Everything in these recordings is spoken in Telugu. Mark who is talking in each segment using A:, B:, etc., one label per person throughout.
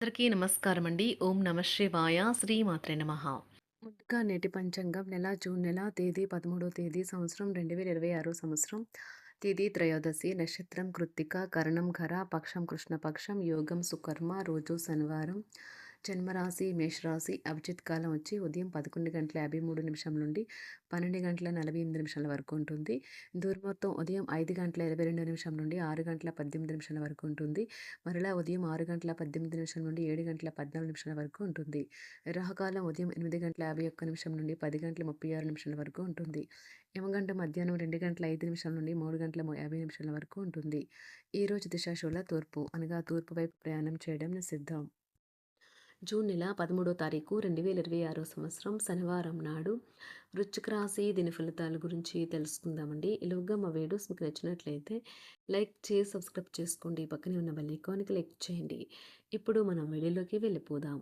A: అందరికీ నమస్కారం అండి. ఓం నమ శివాయ. శ్రీమాత్రే నమః. ముందుగా నేటి పంచాంగం జూన్ నెల తేదీ 13వ తేదీ సంవత్సరం 2026 సంవత్సరం. తిథి త్రయోదశి, నక్షత్రం కృత్తిక, కరణం ఖర, పక్షం కృష్ణపక్షం, యోగం సుకర్మ, రోజు శనివారం. జన్మరాశి మేషరాశి. అభిజిత్ కాలం వచ్చి ఉదయం 11:53 నుండి 12:48 వరకు ఉంటుంది. దుర్ముహూర్తం ఉదయం 5:22 నుండి 6:18 వరకు ఉంటుంది. మరలా ఉదయం 6:18 నుండి 7:14 వరకు ఉంటుంది. రాహుకాలం ఉదయం 8:51 నుండి 10:36 వరకు ఉంటుంది. యమగంట మధ్యాహ్నం 2:05 నుండి 3:50 వరకు ఉంటుంది. ఈరోజు దిశాశూల తూర్పు అనగా తూర్పు వైపు ప్రయాణం చేయడం నిషిద్ధం. జూన్ నెల 13వ తారీఖు 2026 సంవత్సరం శనివారం నాడు వృశ్చిక రాశి దీని ఫలితాల గురించి తెలుసుకుందామండి. ఈలోగా మా వీడియోస్ మీకు నచ్చినట్లయితే లైక్ చేసి సబ్స్క్రైబ్ చేసుకోండి. పక్కనే ఉన్న బెల్ ఐకాన్ని క్లిక్ చేయండి. ఇప్పుడు మనం వీడియోలోకి వెళ్ళిపోదాం.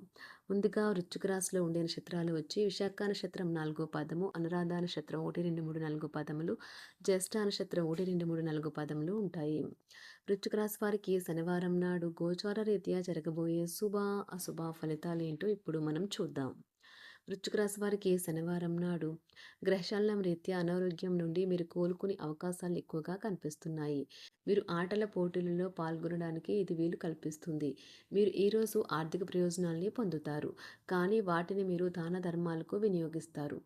A: ముందుగా వృశ్చిక రాశిలో ఉండే నక్షత్రాలు వచ్చి విశాఖ నక్షత్రం 4వ పాదము, అనురాధ నక్షత్రం 1, 2, 3, 4 పాదములు, జ్యేష్ఠ నక్షత్రం 1, 2, 3, 4 పాదములు ఉంటాయి. వృశ్చిక రాశి వారికి శనివారం నాడు గోచార రీత్యా జరగబోయే శుభ అశుభ ఫలితాలు ఏంటో ఇప్పుడు మనం చూద్దాం. వృశ్చిక రాశి వారికి శనివారం నాడు గ్రహశాలం రీత్యా అనారోగ్యం నుండి మీరు కోలుకునే అవకాశాలు ఎక్కువగా కనిపిస్తున్నాయి. మీరు ఆటల పోటీలలో పాల్గొనడానికి ఇది వీలు కల్పిస్తుంది. మీరు ఈరోజు ఆర్థిక ప్రయోజనాల్ని పొందుతారు, కానీ వాటిని మీరు దాన ధర్మాలకు వినియోగిస్తారు.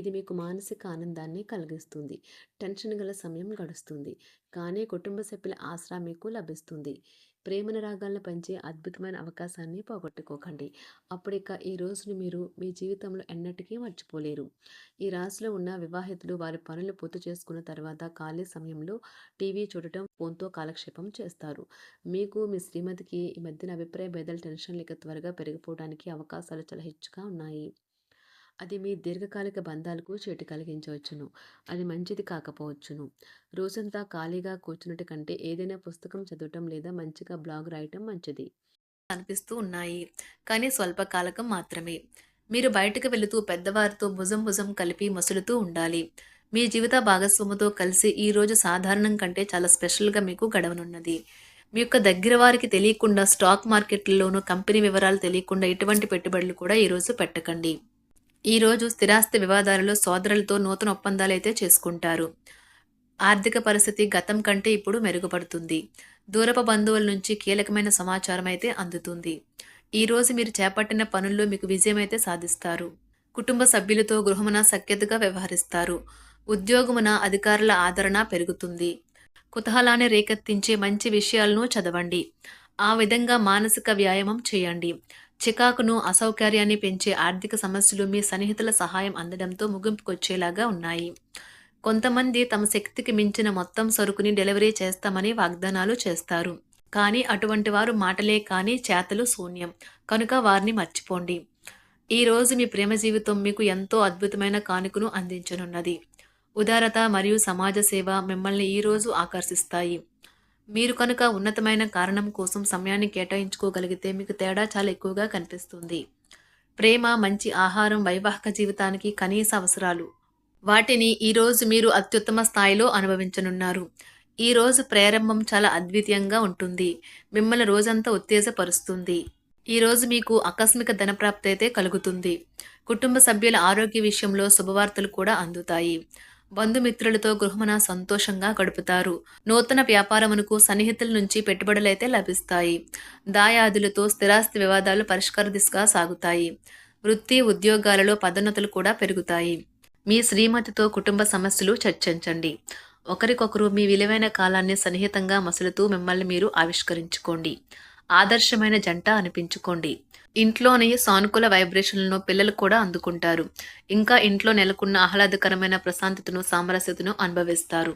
A: ఇది మీకు మానసిక ఆనందాన్ని కలిగిస్తుంది. టెన్షన్ గల సమయం గడుస్తుంది, కానీ కుటుంబ సభ్యుల ఆసరా మీకు లభిస్తుంది. ప్రేమనురాగాలను పంచే అద్భుతమైన అవకాశాన్ని పోగొట్టుకోకండి. అప్పుడిక ఈ రోజుని మీరు మీ జీవితంలో ఎన్నటికీ మర్చిపోలేరు. ఈ రాశిలో ఉన్న వివాహితులు వారి పనులు పూర్తి చేసుకున్న తర్వాత ఖాళీ సమయంలో టీవీ చూడటం, ఫోన్తో కాలక్షేపం చేస్తారు. మీకు మీ శ్రీమతికి ఈ మధ్యన అభిప్రాయ భేదాలు, టెన్షన్లు ఇక త్వరగా పెరిగిపోవడానికి అవకాశాలు చాలా హెచ్చుగా ఉన్నాయి. అది మీ దీర్ఘకాలిక బంధాలకు చేటు కలిగించవచ్చును. అది మంచిది కాకపోవచ్చును. రోజంతా ఖాళీగా కూర్చున్నట్టు కంటే ఏదైనా పుస్తకం చదవటం లేదా మంచిగా బ్లాగ్ రాయటం మంచిది అనిపిస్తూ ఉన్నాయి, కానీ స్వల్పకాలకం మాత్రమే. మీరు బయటకు వెళుతూ పెద్దవారితో భుజం భుజం కలిపి మసులుతూ ఉండాలి. మీ జీవిత భాగస్వామితో కలిసి ఈ రోజు సాధారణం కంటే చాలా స్పెషల్గా మీకు గడవనున్నది. మీ యొక్క దగ్గర వారికి తెలియకుండా స్టాక్ మార్కెట్లలోనూ కంపెనీ వివరాలు తెలియకుండా ఎటువంటి పెట్టుబడులు కూడా ఈరోజు పెట్టకండి. ఈరోజు స్థిరాస్తి వివాదాలలో సోదరులతో నూతన ఒప్పందాలు అయితే చేసుకుంటారు. ఆర్థిక పరిస్థితి గతం కంటే ఇప్పుడు మెరుగుపడుతుంది. దూరపు బంధువుల నుంచి కీలకమైన సమాచారం అయితే అందుతుంది. ఈరోజు మీరు చేపట్టిన పనుల్లో మీకు విజయం అయితే సాధిస్తారు. కుటుంబ సభ్యులతో గృహమున సఖ్యతగా వ్యవహరిస్తారు. ఉద్యోగమున అధికారుల ఆదరణ పెరుగుతుంది. కుతూహలాన్ని రేకెత్తించే మంచి విషయాలను చదవండి. ఆ విధంగా మానసిక వ్యాయామం చేయండి. చికాకును, అసౌకర్యాన్ని పెంచే ఆర్థిక సమస్యలు మీ సన్నిహితుల సహాయం అందడంతో ముగింపుకొచ్చేలాగా ఉన్నాయి. కొంతమంది తమ శక్తికి మించిన మొత్తం సరుకుని డెలివరీ చేస్తామని వాగ్దానాలు చేస్తారు. కానీ అటువంటి వారు మాటలే కానీ చేతలు శూన్యం. కనుక వారిని మర్చిపోండి. ఈ రోజు మీ ప్రేమ జీవితం మీకు ఎంతో అద్భుతమైన కానుకను అందించనున్నది. ఉదారత మరియు సమాజ సేవ మిమ్మల్ని ఈ రోజు ఆకర్షిస్తాయి. మీరు కనుక ఉన్నతమైన కారణం కోసం సమయాన్ని కేటాయించుకోగలిగితే మీకు తేడా చాలా ఎక్కువగా కనిపిస్తుంది. ప్రేమ, మంచి ఆహారం వైవాహిక జీవితానికి కనీస అవసరాలు. వాటిని ఈరోజు మీరు అత్యుత్తమ స్థాయిలో అనుభవించనున్నారు. ఈ రోజు ప్రారంభం చాలా అద్వితీయంగా ఉంటుంది. మిమ్మల్ని రోజంతా ఉత్తేజపరుస్తుంది. ఈ రోజు మీకు ఆకస్మిక ధనప్రాప్తి అయితే కలుగుతుంది. కుటుంబ సభ్యుల ఆరోగ్య విషయంలో శుభవార్తలు కూడా అందుతాయి. బంధుమిత్రులతో గృహమున సంతోషంగా గడుపుతారు. నూతన వ్యాపారమునకు సన్నిహితుల నుంచి పెట్టుబడులైతే లభిస్తాయి. దాయాదులతో స్థిరాస్తి వివాదాలు పరిష్కార దిశగా సాగుతాయి. వృత్తి, ఉద్యోగాలలో పదోన్నతులు కూడా పెరుగుతాయి. మీ శ్రీమతితో కుటుంబ సమస్యలు చర్చించండి. ఒకరికొకరు మీ విలువైన కాలాన్ని సన్నిహితంగా మసులుతూ మిమ్మల్ని మీరు ఆవిష్కరించుకోండి. ఆదర్శమైన జంట అనిపించుకోండి. ఇంట్లోని సానుకూల వైబ్రేషన్లను పిల్లలు కూడా అందుకుంటారు. ఇంకా ఇంట్లో నెలకొన్న ఆహ్లాదకరమైన ప్రశాంతతను, సామరస్యతను అనుభవిస్తారు.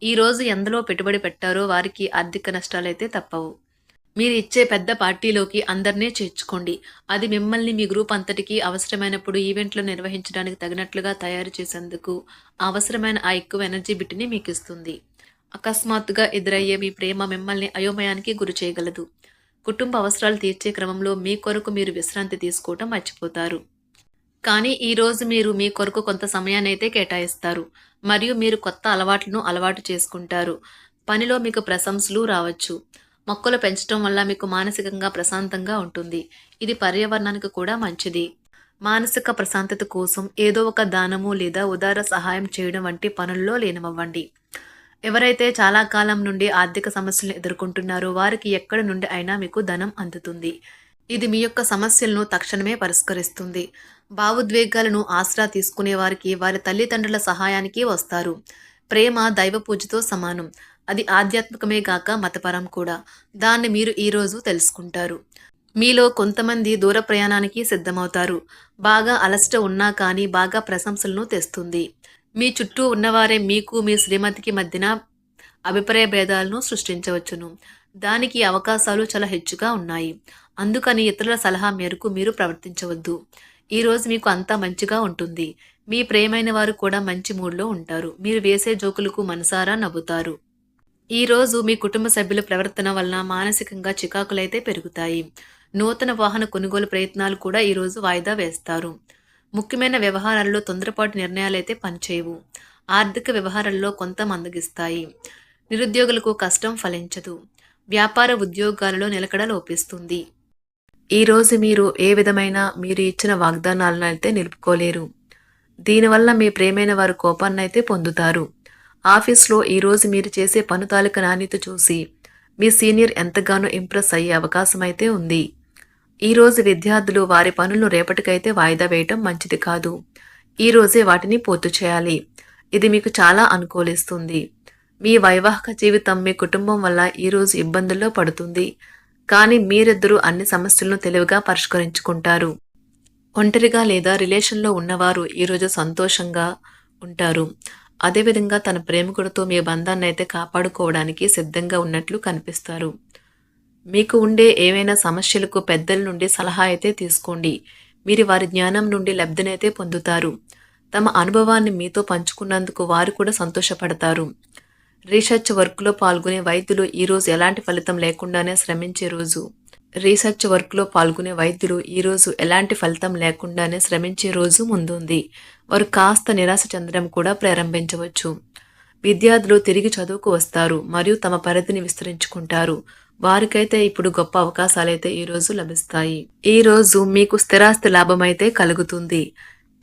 A: ఈ రోజు ఎందులో పెట్టుబడి పెట్టారో వారికి ఆర్థిక నష్టాలైతే తప్పవు. మీరు ఇచ్చే పెద్ద పార్టీలోకి అందరినీ చేర్చుకోండి. అది మిమ్మల్ని మీ గ్రూప్ అంతటికీ అవసరమైనప్పుడు ఈవెంట్లు నిర్వహించడానికి తగినట్లుగా తయారు చేసేందుకు అవసరమైన ఆ ఎక్కువ ఎనర్జీ బిట్ని మీకు ఇస్తుంది. అకస్మాత్తుగా ఎదురయ్యే మీ ప్రేమ మిమ్మల్ని అయోమయానికి గురి చేయగలదు. కుటుంబ అవసరాలు తీర్చే క్రమంలో మీ కొరకు మీరు విశ్రాంతి తీసుకోవటం మర్చిపోతారు. కానీ ఈ రోజు మీరు మీ కొరకు కొంత సమయాన్ని అయితే కేటాయిస్తారు మరియు మీరు కొత్త అలవాట్లను అలవాటు చేసుకుంటారు. పనిలో మీకు ప్రశంసలు రావచ్చు. మొక్కలు పెంచడం వల్ల మీకు మానసికంగా ప్రశాంతంగా ఉంటుంది. ఇది పర్యావరణానికి కూడా మంచిది. మానసిక ప్రశాంతత కోసం ఏదో ఒక దానము లేదా ఉదార సహాయం చేయడం వంటి పనుల్లో లీనమవ్వండి. ఎవరైతే చాలా కాలం నుండి ఆర్థిక సమస్యలను ఎదుర్కొంటున్నారో వారికి ఎక్కడి నుండి అయినా మీకు ధనం అందుతుంది. ఇది మీ యొక్క సమస్యలను తక్షణమే పరిష్కరిస్తుంది. భావోద్వేగాలను ఆసరా తీసుకునే వారికి వారి తల్లిదండ్రుల సహాయానికి వస్తారు. ప్రేమ దైవ పూజతో సమానం. అది ఆధ్యాత్మికమే గాక మతపరం కూడా. దాన్ని మీరు ఈరోజు తెలుసుకుంటారు. మీలో కొంతమంది దూర ప్రయాణానికి సిద్ధమవుతారు. బాగా అలసట ఉన్నా కానీ బాగా ప్రశంసలను తెస్తుంది. మీ చుట్టూ ఉన్నవారే మీకు మీ శ్రీమతికి మధ్యన అభిప్రాయ భేదాలను సృష్టించవచ్చును. దానికి అవకాశాలు చాలా హెచ్చుగా ఉన్నాయి. అందుకని ఇతరుల సలహా మేరకు మీరు ప్రవర్తించవద్దు. ఈరోజు మీకు అంతా మంచిగా ఉంటుంది. మీ ప్రియమైన వారు కూడా మంచి మూడ్లో ఉంటారు. మీరు వేసే జోకులకు మనసారా నవ్వుతారు. ఈరోజు మీ కుటుంబ సభ్యుల ప్రవర్తన వలన మానసికంగా చికాకులైతే పెరుగుతాయి. నూతన వాహన కొనుగోలు ప్రయత్నాలు కూడా ఈరోజు వాయిదా వేస్తారు. ముఖ్యమైన వ్యవహారాల్లో తొందరపాటు నిర్ణయాలైతే పనిచేయవు. ఆర్థిక వ్యవహారాల్లో కొంత మందగిస్తాయి. నిరుద్యోగులకు కష్టం ఫలించదు. వ్యాపార ఉద్యోగాలలో నిలకడ లోపిస్తుంది. ఈరోజు మీరు ఏ విధమైన మీరు ఇచ్చిన వాగ్దానాలను అయితే నిలుపుకోలేరు. దీనివల్ల మీ ప్రియమైన వారు కోపాన్నైతే పొందుతారు. ఆఫీస్లో ఈరోజు మీరు చేసే పను తాలూకు నాణ్యత చూసి మీ సీనియర్ ఎంతగానో ఇంప్రెస్ అయ్యే అవకాశం అయితే ఉంది. ఈరోజు విద్యార్థులు వారి పనులను రేపటికైతే వాయిదా వేయటం మంచిది కాదు. ఈరోజే వాటిని పూర్తి చేయాలి. ఇది మీకు చాలా అనుకూలిస్తుంది. మీ వైవాహిక జీవితం మీ కుటుంబం వల్ల ఈరోజు ఇబ్బందుల్లో పడుతుంది. కానీ మీరిద్దరూ అన్ని సమస్యలను తెలివిగా పరిష్కరించుకుంటారు. ఒంటరిగా లేదా రిలేషన్లో ఉన్నవారు ఈరోజు సంతోషంగా ఉంటారు. అదేవిధంగా తన ప్రేమికుడితో మీ బంధాన్ని అయితే కాపాడుకోవడానికి సిద్ధంగా ఉన్నట్లు కనిపిస్తారు. మీకు ఉండే ఏవైనా సమస్యలకు పెద్దల నుండి సలహా అయితే తీసుకోండి. మీరు వారి జ్ఞానం నుండి లబ్ధినైతే పొందుతారు. తమ అనుభవాన్ని మీతో పంచుకున్నందుకు వారు కూడా సంతోషపడతారు. రీసెర్చ్ వర్క్లో పాల్గొనే వైద్యులు ఈరోజు ఎలాంటి ఫలితం లేకుండానే శ్రమించే రోజు. రీసెర్చ్ వర్క్లో పాల్గొనే వైద్యులు ఈరోజు ఎలాంటి ఫలితం లేకుండానే శ్రమించే రోజు ముందుంది. వారు కాస్త నిరాశ చెందడం కూడా ప్రారంభించవచ్చు. విద్యార్థులు తిరిగి చదువుకు వస్తారు మరియు తమ పరిధిని విస్తరించుకుంటారు. వారికైతే ఇప్పుడు గొప్ప అవకాశాలైతే ఈరోజు లభిస్తాయి. ఈరోజు మీకు స్థిరాస్తి లాభమైతే కలుగుతుంది.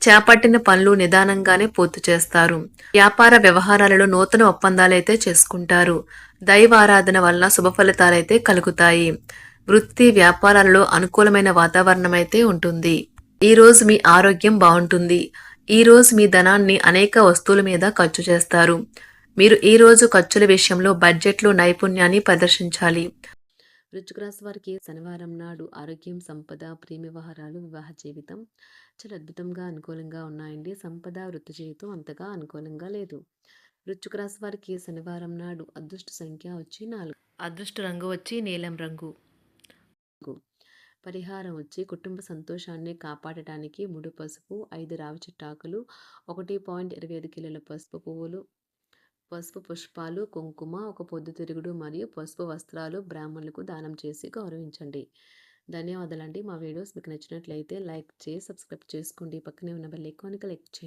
A: చేపట్టిన పనులు నిదానంగానే పూర్తి చేస్తారు. వ్యాపార వ్యవహారాలలో నూతన ఒప్పందాలైతే చేసుకుంటారు. దైవ ఆరాధన వలన శుభ ఫలితాలైతే కలుగుతాయి. వృత్తి వ్యాపారాలలో అనుకూలమైన వాతావరణం అయితే ఉంటుంది. ఈరోజు మీ ఆరోగ్యం బాగుంటుంది. ఈరోజు మీ ధనాన్ని అనేక వస్తువుల మీద ఖర్చు చేస్తారు. మీరు ఈరోజు ఖర్చుల విషయంలో బడ్జెట్లో నైపుణ్యాన్ని ప్రదర్శించాలి. వృశ్చిక రాశి వారికి శనివారం నాడు ఆరోగ్యం, సంపద, ప్రేమ వ్యవహారాలు, వివాహ జీవితం చాలా అద్భుతంగా అనుకూలంగా ఉన్నాయండి. సంపద, వృత్తి జీవితం అంతగా అనుకూలంగా లేదు. వృశ్చిక రాశి వారికి శనివారం నాడు అదృష్ట సంఖ్య వచ్చి 4. అదృష్ట రంగు వచ్చి నీలం రంగు. పరిహారం వచ్చి కుటుంబ సంతోషాన్ని కాపాడటానికి 3 పసుపు, 5 రావి చెట్టాకులు, 1.25 కిలోల పసుపు పువ్వులు, పసుపు పుష్పాలు, కుంకుమ, ఒక పొద్దుతిరుగుడు మరియు పసుపు వస్త్రాలు బ్రాహ్మణులకు దానం చేసి గౌరవించండి. ధన్యవాదాలండి. మా వీడియోస్ మీకు నచ్చినట్లయితే లైక్ చేసి సబ్స్క్రైబ్ చేసుకోండి. పక్కనే ఉన్న బెల్ ఐకాన్కి క్లిక్ చేయండి.